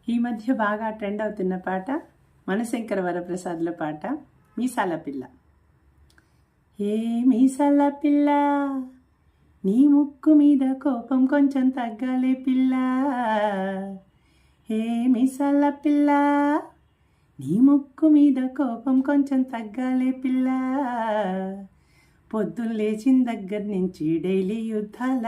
ఈ మధ్య బాగా ట్రెండ్ అవుతున్న పాట మనశంకర వరప్రసాద్ల పాట మీసాల పిల్ల. ఏ మీసాల పిల్ల, నీ ముక్కు మీద కోపం కొంచెం తగ్గాలే పిల్ల. ఏ మీసాల పిల్ల, నీ ముక్కు మీద కోపం కొంచెం తగ్గాలే పిల్ల. పొద్దున్న లేచిన దగ్గర నుంచి డైలీ యుద్ధాల,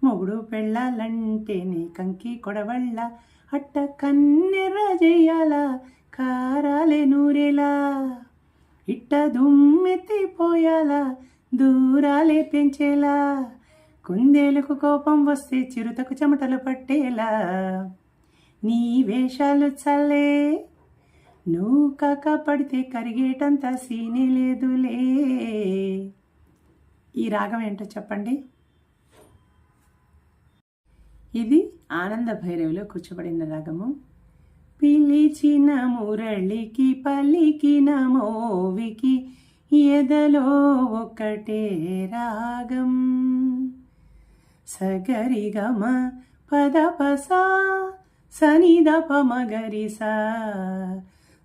మొగుడు పెళ్ళాలంటే నీ కంకి కొడవళ్ళ. అట్ట కన్నెర్ర చెయ్యాల, కారాలే నూరేలా. ఇట్ట దుమ్మెత్తిపోయాల, దూరాలే పెంచేలా. కుందేలుకు కోపం వస్తే చిరుతకు చెమటలు పట్టేలా. నీ వేషాలు చల్లే, నువ్వు కాక పడితే కరిగేటంత సీనే లేదులే. ఈ రాగం ఏంటో చెప్పండి. ఇది ఆనంద భైరవిలో కూర్చోబడిన రాగము. పిలిచిన మురళికి పలికిన మోవికి ఎదలో ఒకటే రాగం. సగరిగమ పదపస సనిదప మగరిసా.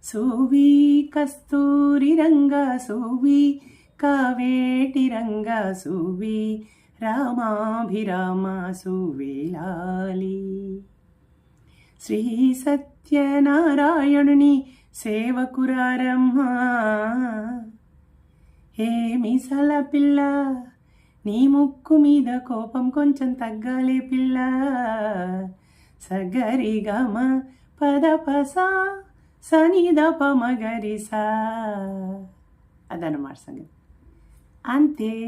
సూవి కస్తూరి రంగా సూవి, కావేటి రంగా సూవి, రామాభిరామ సువేలాలి. శ్రీ సత్యనారాయణుని సేవకురారమ్మా. హే మీసాల పిల్ల, నీ ముక్కు మీద కోపం కొంచెం తగ్గాలే పిల్ల. సగరిగమ పదపస సనిదప మగరిసా. అదన్నమాట సంగతి. అంతే.